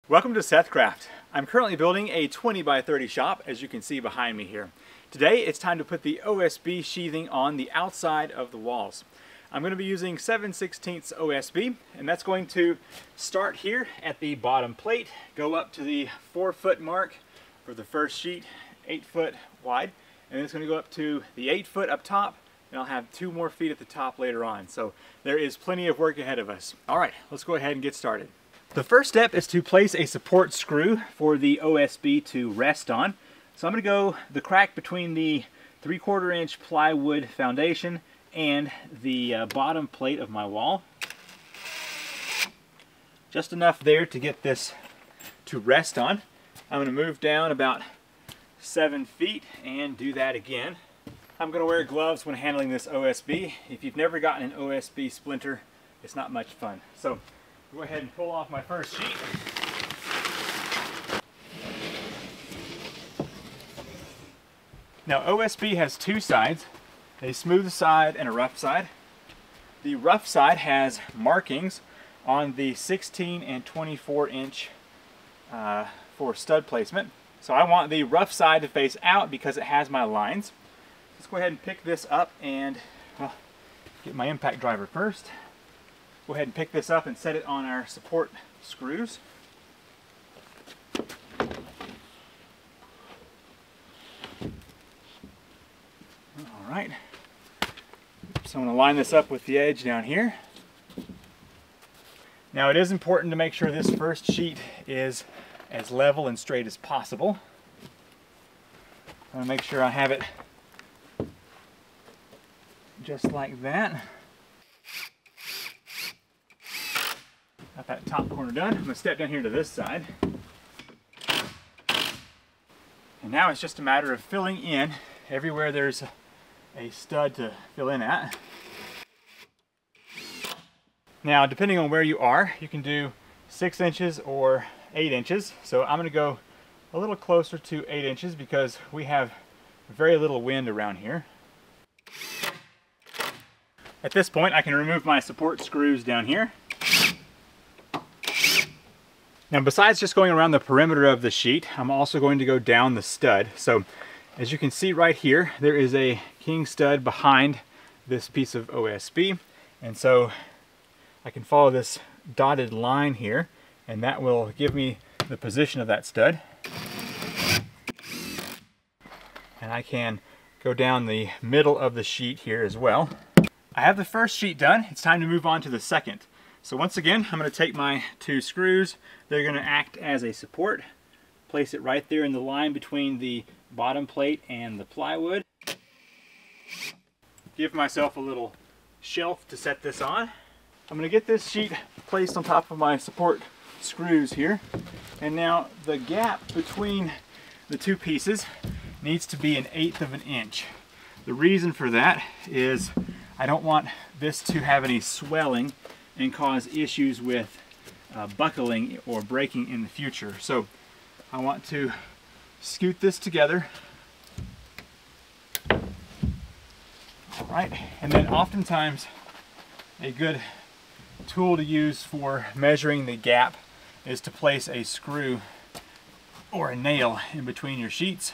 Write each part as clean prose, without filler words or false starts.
Welcome to SethCraft. I'm currently building a 20 by 30 shop, as you can see behind me here. Today it's time to put the OSB sheathing on the outside of the walls. I'm going to be using 7/16 OSB, and that's going to start here at the bottom plate, go up to the 4-foot mark for the first sheet, 8 foot wide, and then it's going to go up to the 8 foot up top, and I'll have 2 more feet at the top later on. So there is plenty of work ahead of us. All right, let's go ahead and get started. The first step is to place a support screw for the OSB to rest on. So I'm going to go the crack between the 3/4 inch plywood foundation and the bottom plate of my wall. Just enough there to get this to rest on. I'm going to move down about 7 feet and do that again. I'm going to wear gloves when handling this OSB. If you've never gotten an OSB splinter, it's not much fun. So go ahead and pull off my first sheet. Now OSB has 2 sides, a smooth side and a rough side. The rough side has markings on the 16 and 24 inch for stud placement. So I want the rough side to face out because it has my lines. Let's go ahead and pick this up and get my impact driver first. Go ahead and pick this up and set it on our support screws. All right. So I'm going to line this up with the edge down here. Now it is important to make sure this first sheet is as level and straight as possible. I'm going to make sure I have it just like that. Got that top corner done. I'm going to step down here to this side. And now it's just a matter of filling in everywhere there's a stud to fill in at. Now, depending on where you are, you can do 6 inches or 8 inches. So I'm going to go a little closer to 8 inches because we have very little wind around here. At this point, I can remove my support screws down here. Now, besides just going around the perimeter of the sheet, I'm also going to go down the stud. So as you can see right here, there is a king stud behind this piece of OSB. And so I can follow this dotted line here, and that will give me the position of that stud. And I can go down the middle of the sheet here as well. I have the first sheet done. It's time to move on to the second. So once again, I'm going to take my 2 screws. They're going to act as a support. Place it right there in the line between the bottom plate and the plywood. Give myself a little shelf to set this on. I'm going to get this sheet placed on top of my support screws here. And now the gap between the 2 pieces needs to be 1/8 of an inch. The reason for that is I don't want this to have any swelling and cause issues with buckling or breaking in the future. So I want to scoot this together. All right, and then oftentimes a good tool to use for measuring the gap is to place a screw or a nail in between your sheets.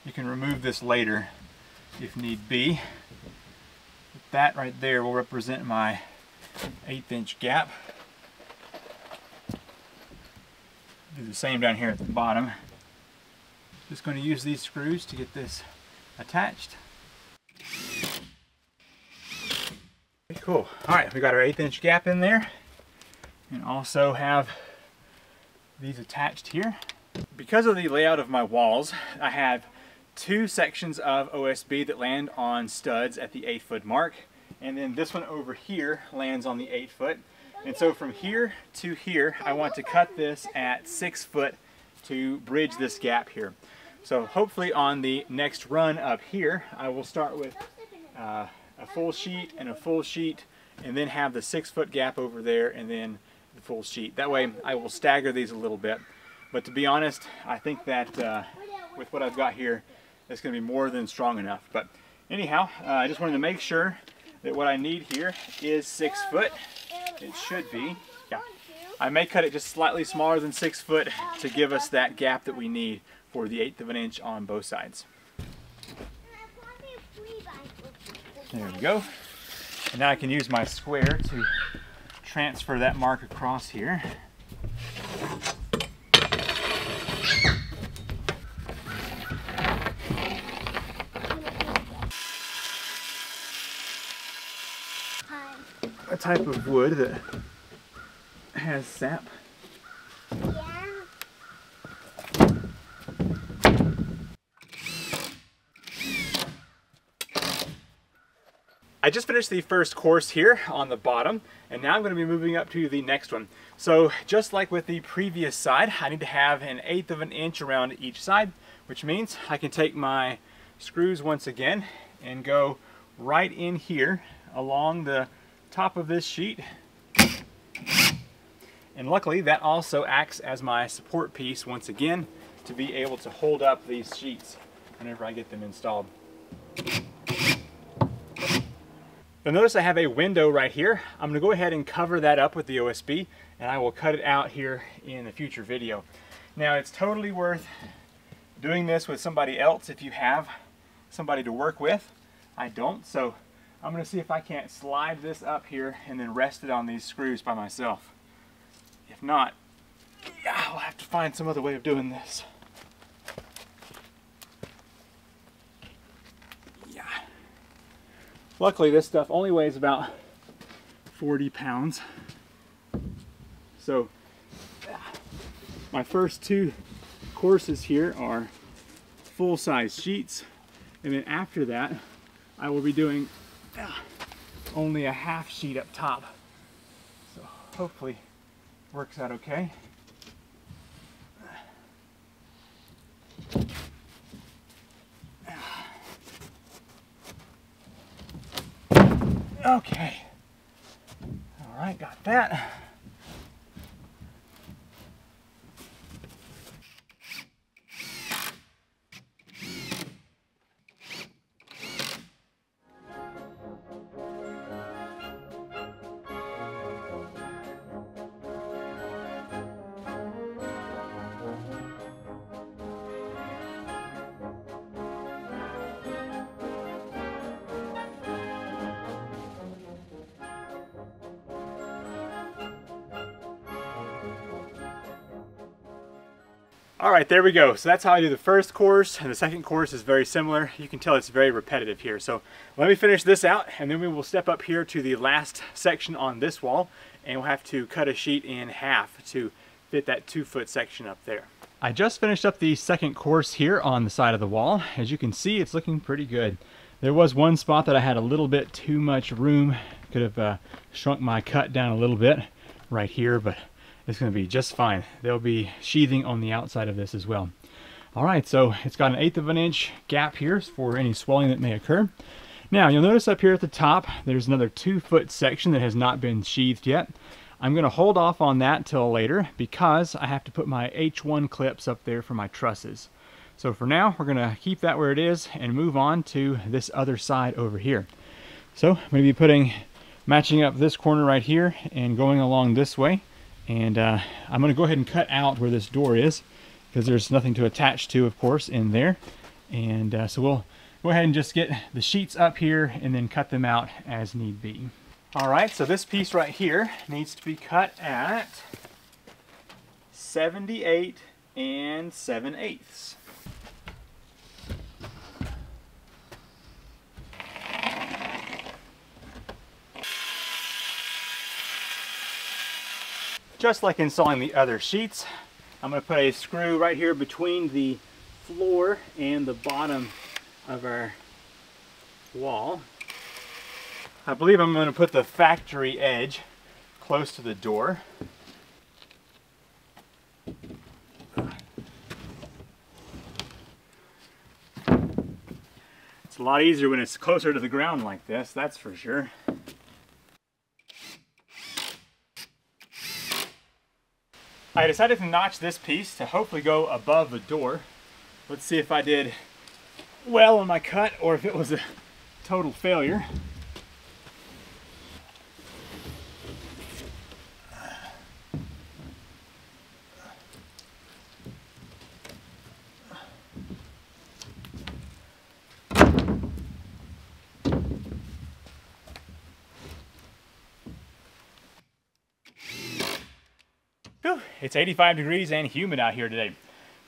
You can remove this later if need be. That right there will represent my 1/8 inch gap. Do the same down here at the bottom. Just going to use these screws to get this attached. Pretty cool. Alright, we got our 1/8 inch gap in there, and also have these attached here. Because of the layout of my walls, I have 2 sections of OSB that land on studs at the 8 foot mark, and then this one over here lands on the 8 foot. And so from here to here, I want to cut this at 6 foot to bridge this gap here. So hopefully on the next run up here, I will start with a full sheet and a full sheet, and then have the 6 foot gap over there and then the full sheet. That way I will stagger these a little bit. But to be honest, I think that with what I've got here, it's going to be more than strong enough. But anyhow, I just wanted to make sure that what I need here is 6 foot. It should be. Yeah. I may cut it just slightly smaller than 6 foot to give us that gap that we need for the 1/8 of an inch on both sides. There we go. And now I can use my square to transfer that mark across here. A type of wood that has sap. Yeah. I just finished the first course here on the bottom, and now I'm going to be moving up to the next one. So just like with the previous side, I need to have an 1/8 of an inch around each side, which means I can take my screws once again and go right in here along the top of this sheet. And luckily that also acts as my support piece once again to be able to hold up these sheets whenever I get them installed. You'll notice I have a window right here. I'm going to go ahead and cover that up with the OSB, and I will cut it out here in a future video. Now it's totally worth doing this with somebody else if you have somebody to work with. I don't, so I'm going to see if I can't slide this up here and then rest it on these screws by myself. If not, yeah, I'll have to find some other way of doing this. Yeah. Luckily this stuff only weighs about 40 pounds. So my first 2 courses here are full-size sheets, and then after that I will be doing only a half sheet up top. So hopefully works out okay. Okay. All right, got that. All right, there we go. So that's how I do the first course, and the second course is very similar. You can tell it's very repetitive here. So let me finish this out, and then we will step up here to the last section on this wall, and we'll have to cut a sheet in half to fit that 2-foot section up there. I just finished up the second course here on the side of the wall. As you can see, it's looking pretty good. There was one spot that I had a little bit too much room. Could have shrunk my cut down a little bit right here, but it's going to be just fine. There'll be sheathing on the outside of this as well. All right, so it's got an 1/8 of an inch gap here for any swelling that may occur. Now you'll notice up here at the top there's another 2-foot section that has not been sheathed yet. I'm going to hold off on that till later because I have to put my H1 clips up there for my trusses. So for now we're going to keep that where it is and move on to this other side over here. So I'm going to be matching up this corner right here and going along this way. And I'm going to go ahead and cut out where this door is because there's nothing to attach to, of course, in there. And so we'll go ahead and just get the sheets up here and then cut them out as need be. All right, so this piece right here needs to be cut at 78 7/8. Just like installing the other sheets, I'm going to put a screw right here between the floor and the bottom of our wall. I believe I'm going to put the factory edge close to the door. It's a lot easier when it's closer to the ground like this, that's for sure. I decided to notch this piece to hopefully go above the door. Let's see if I did well on my cut or if it was a total failure. Whew, it's 85 degrees and humid out here today.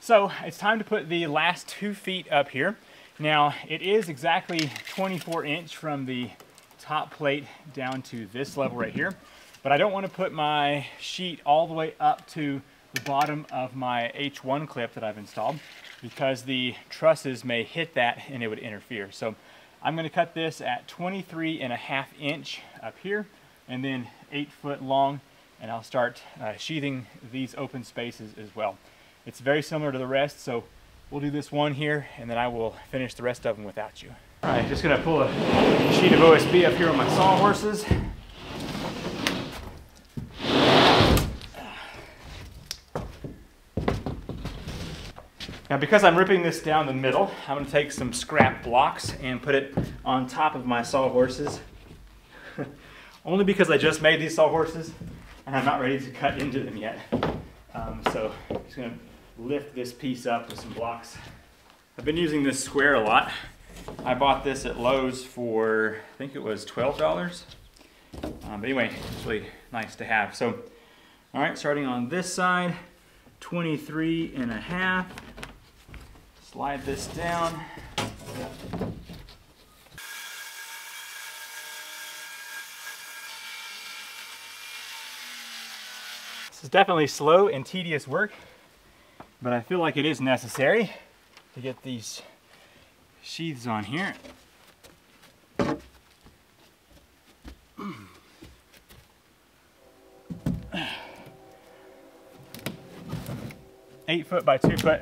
So it's time to put the last 2 feet up here. Now it is exactly 24 inch from the top plate down to this level right here, but I don't want to put my sheet all the way up to the bottom of my H1 clip that I've installed, because the trusses may hit that and it would interfere. So I'm going to cut this at 23.5 inch up here and then 8 foot long, and I'll start sheathing these open spaces as well. It's very similar to the rest, so we'll do this one here and then I will finish the rest of them without you. All right, just going to pull a sheet of OSB up here on my sawhorses. Now, because I'm ripping this down the middle, I'm going to take some scrap blocks and put it on top of my sawhorses. Only because I just made these sawhorses and I'm not ready to cut into them yet. So I'm just going to lift this piece up with some blocks. I've been using this square a lot. I bought this at Lowe's for, I think it was $12. But anyway, it's really nice to have. So, all right, starting on this side, 23.5. Slide this down. This is definitely slow and tedious work, but I feel like it is necessary to get these sheaths on here. 8 foot by 2 foot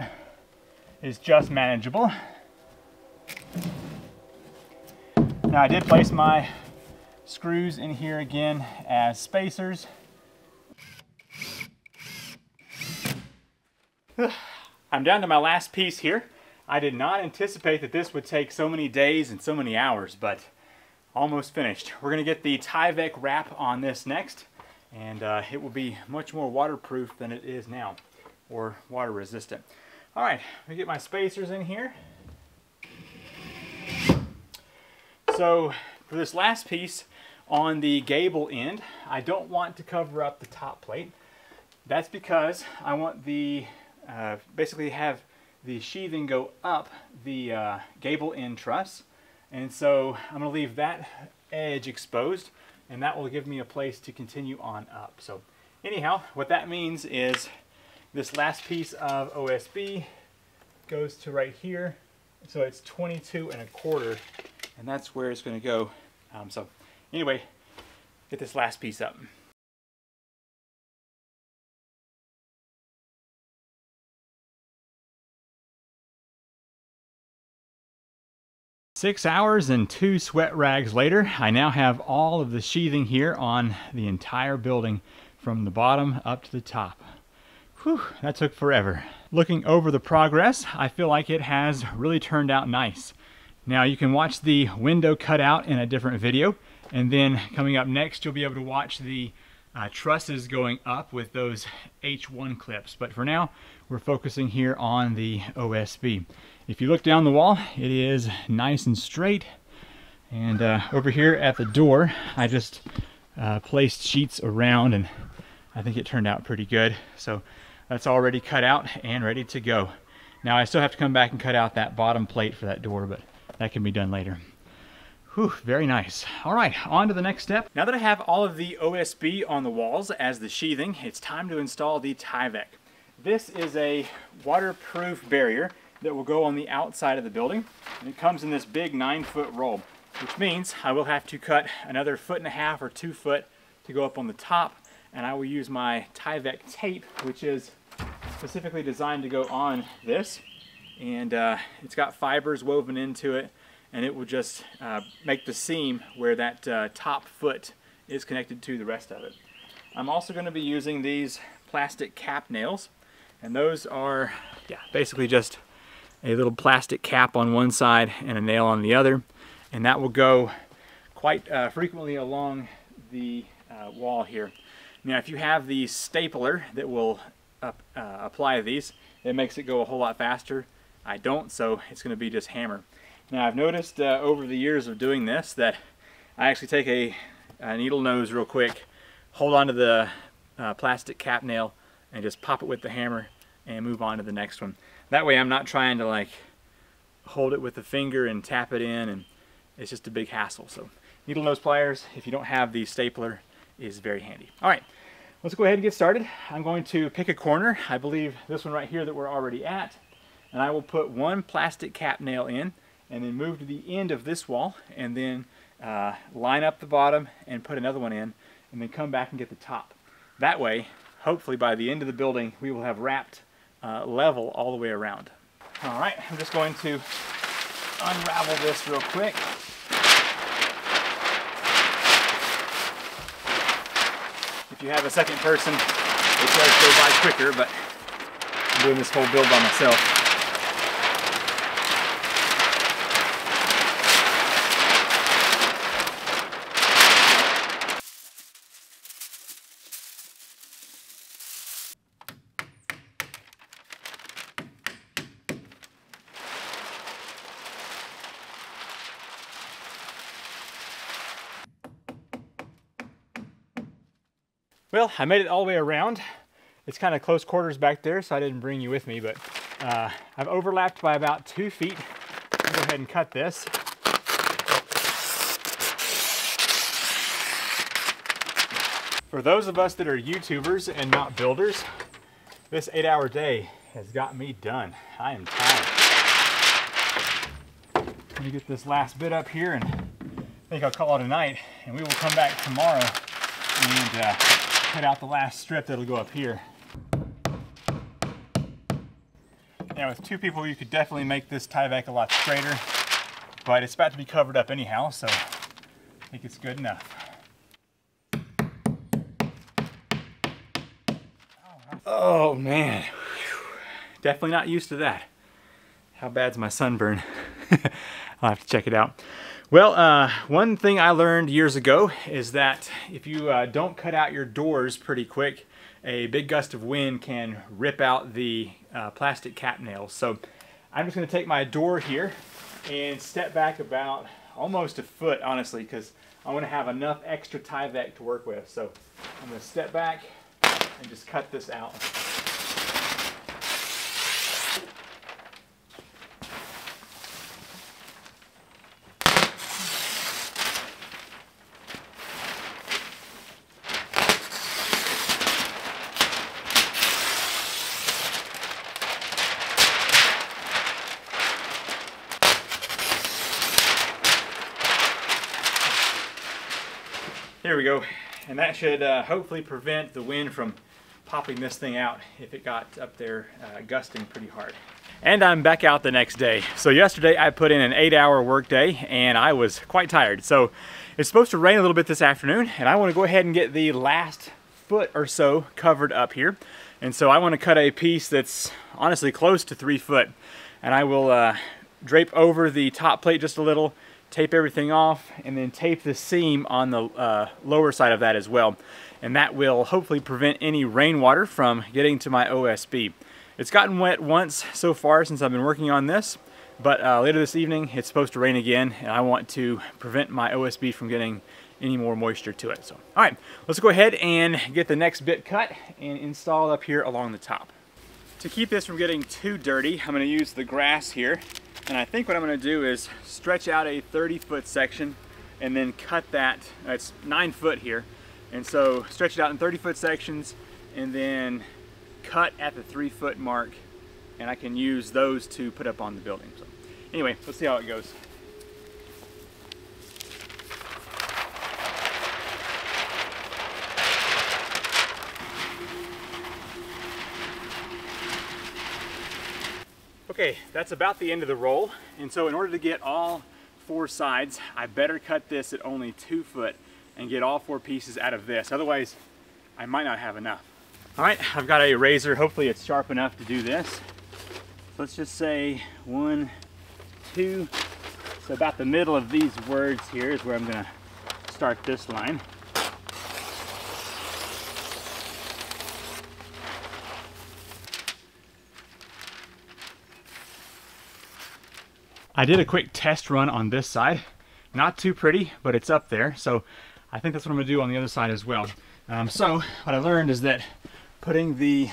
is just manageable. Now I did place my screws in here again as spacers. I'm down to my last piece here. I did not anticipate that this would take so many days and so many hours, but almost finished. We're going to get the Tyvek wrap on this next, and it will be much more waterproof than it is now, or water resistant. All right, let me get my spacers in here. So for this last piece on the gable end, I don't want to cover up the top plate. That's because I want the basically have the sheathing go up the gable end truss, and so I'm going to leave that edge exposed, and that will give me a place to continue on up. So anyhow, what that means is this last piece of OSB goes to right here, so it's 22.25, and that's where it's going to go. So anyway, get this last piece up. Six hours and 2 sweat rags later, I now have all of the sheathing here on the entire building from the bottom up to the top. Whew, that took forever. Looking over the progress, I feel like it has really turned out nice. Now you can watch the window cut out in a different video, and then coming up next you'll be able to watch the trusses going up with those H1 clips. But for now, we're focusing here on the OSB. If you look down the wall, it is nice and straight. And over here at the door, I just placed sheets around, and I think it turned out pretty good. So that's already cut out and ready to go. Now I still have to come back and cut out that bottom plate for that door, but that can be done later. Whew, very nice. All right, on to the next step. Now that I have all of the OSB on the walls as the sheathing, it's time to install the Tyvek. This is a waterproof barrier that will go on the outside of the building, and it comes in this big 9-foot roll, which means I will have to cut another 1.5 or 2 foot to go up on the top, and I will use my Tyvek tape, which is specifically designed to go on this, and it's got fibers woven into it, and it will just make the seam where that top foot is connected to the rest of it. I'm also going to be using these plastic cap nails, and those are basically just a little plastic cap on one side and a nail on the other, and that will go quite frequently along the wall here. Now if you have the stapler that will apply these, it makes it go a whole lot faster. I don't, so it's going to be just hammer. Now I've noticed over the years of doing this that I actually take a needle nose real quick, hold onto the plastic cap nail, and just pop it with the hammer and move on to the next one. That way I'm not trying to like hold it with the finger and tap it in, and it's just a big hassle. So needle nose pliers, if you don't have the stapler, is very handy. All right, let's go ahead and get started. I'm going to pick a corner. I believe this one right here that we're already at, and I will put one plastic cap nail in and then move to the end of this wall and then line up the bottom and put another one in, and then come back and get the top. That way, hopefully by the end of the building, we will have wrapped level all the way around. All right, I'm just going to unravel this real quick. If you have a second person, it does go by quicker, but I'm doing this whole build by myself. Well, I made it all the way around. It's kind of close quarters back there, so I didn't bring you with me, but I've overlapped by about 2 feet. I'll go ahead and cut this. For those of us that are YouTubers and not builders, this 8-hour day has got me done. I am tired. Let me get this last bit up here, and I think I'll call it a night, and we will come back tomorrow and cut out the last strip that'll go up here. Now with 2 people you could definitely make this Tyvek a lot straighter, but it's about to be covered up anyhow, so I think it's good enough. Oh man, definitely not used to that. How bad's my sunburn? I'll have to check it out. Well, one thing I learned years ago is that if you don't cut out your doors pretty quick, a big gust of wind can rip out the plastic cap nails. So I'm just going to take my door here and step back about almost a foot, honestly, because I want to have enough extra Tyvek to work with. So I'm going to step back and just cut this out. There we go, and that should hopefully prevent the wind from popping this thing out if it got up there gusting pretty hard. And I'm back out the next day. So yesterday I put in an 8-hour work day and I was quite tired. So it's supposed to rain a little bit this afternoon, and I want to go ahead and get the last foot or so covered up here. And so I want to cut a piece that's honestly close to 3 foot, and I will drape over the top plate just a little, tape everything off, and then tape the seam on the lower side of that as well. And that will hopefully prevent any rainwater from getting to my OSB. It's gotten wet once so far since I've been working on this, but later this evening it's supposed to rain again, and I want to prevent my OSB from getting any more moisture to it. So, all right, let's go ahead and get the next bit cut and installed up here along the top. To keep this from getting too dirty, I'm going to use the grass here. And I think what I'm going to do is stretch out a 30-foot section and then cut that. It's 9 foot here. And so stretch it out in 30-foot sections and then cut at the 3-foot mark. And I can use those to put up on the building. So anyway, let's see how it goes. Okay, that's about the end of the roll, and so in order to get all 4 sides, I better cut this at only 2 foot and get all 4 pieces out of this. Otherwise, I might not have enough. All right, I've got a razor. Hopefully it's sharp enough to do this. Let's just say 1, 2. So about the middle of these words here is where I'm gonna start this line. I did a quick test run on this side. Not too pretty, but it's up there. So I think that's what I'm gonna do on the other side as well. So what I learned is that Putting the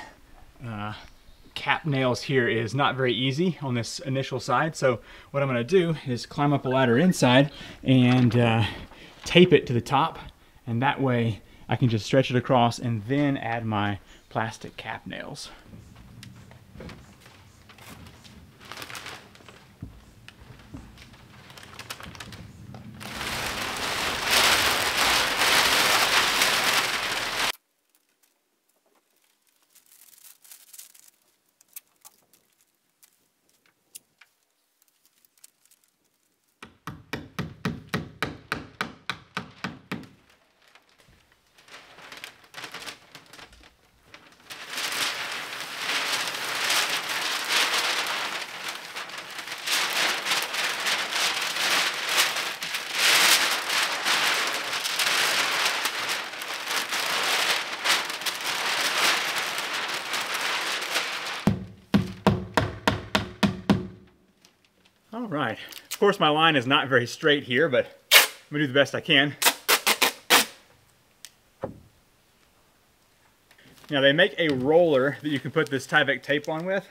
cap nails here is not very easy on this initial side, so what I'm going to do is climb up a ladder inside and tape it to the top, and that way I can just stretch it across and then add my plastic cap nails. All right, of course my line is not very straight here, but I'm gonna do the best I can. Now they make a roller that you can put this Tyvek tape on with.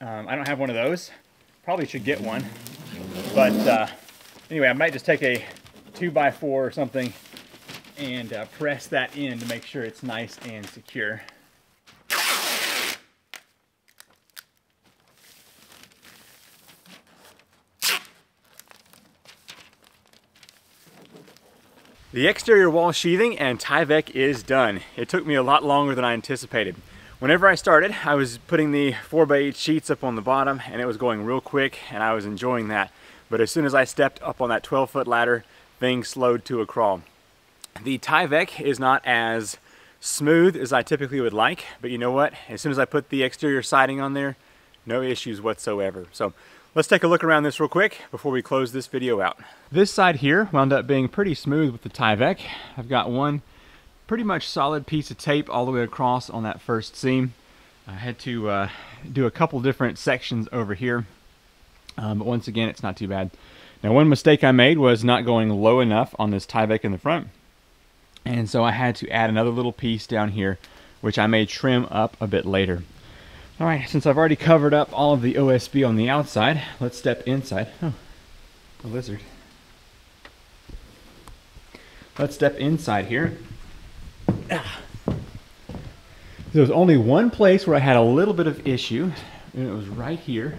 I don't have one of those. Probably should get one. But anyway, I might just take a 2x4 or something and press that in to make sure it's nice and secure. The exterior wall sheathing and Tyvek is done. It took me a lot longer than I anticipated. Whenever I started, I was putting the 4x8 sheets up on the bottom and it was going real quick and I was enjoying that. But as soon as I stepped up on that 12-foot ladder, things slowed to a crawl. The Tyvek is not as smooth as I typically would like, but you know what? As soon as I put the exterior siding on there, no issues whatsoever. So let's take a look around this real quick before we close this video out. This side here wound up being pretty smooth with the Tyvek. I've got one pretty much solid piece of tape all the way across on that first seam. I had to do a couple different sections over here, but once again, it's not too bad. Now, one mistake I made was not going low enough on this Tyvek in the front, and so I had to add another little piece down here, which I may trim up a bit later. All right, since I've already covered up all of the OSB on the outside, let's step inside. Oh, a lizard. Let's step inside here. There was only one place where I had a little bit of issue, and it was right here.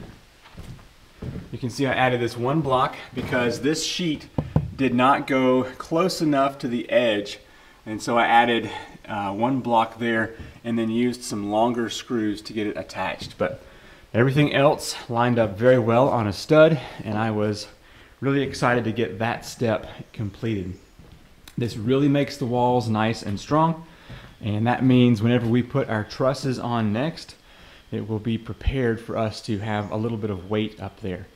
You can see I added this one block because this sheet did not go close enough to the edge, and so I added one block there and then used some longer screws to get it attached. But everything else lined up very well on a stud, and I was really excited to get that step completed. This really makes the walls nice and strong, and that means whenever we put our trusses on next, it will be prepared for us to have a little bit of weight up there.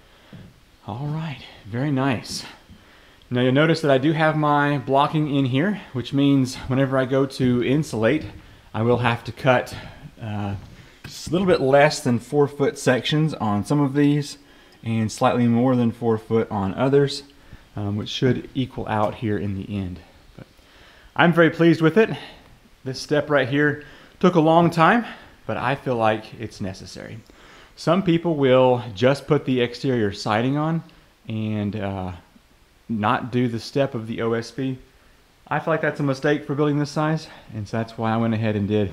All right, very nice. Now you'll notice that I do have my blocking in here, which means whenever I go to insulate, I will have to cut just a little bit less than 4-foot sections on some of these and slightly more than 4 foot on others, which should equal out here in the end. But I'm very pleased with it. This step right here took a long time, but I feel like it's necessary. Some people will just put the exterior siding on and not do the step of the OSB. I feel like that's a mistake for building this size, and so that's why I went ahead and did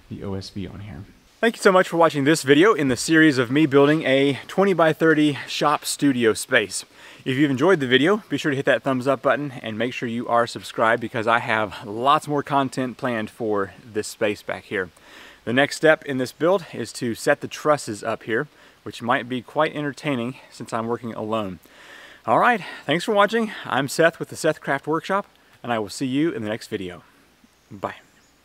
the OSB on here. Thank you so much for watching this video in the series of me building a 20x30 shop studio space. If you've enjoyed the video, be sure to hit that thumbs up button and make sure you are subscribed because I have lots more content planned for this space back here. The next step in this build is to set the trusses up here, which might be quite entertaining since I'm working alone. All right, thanks for watching. I'm Seth with the SethCraft Workshop, and I will see you in the next video. Bye.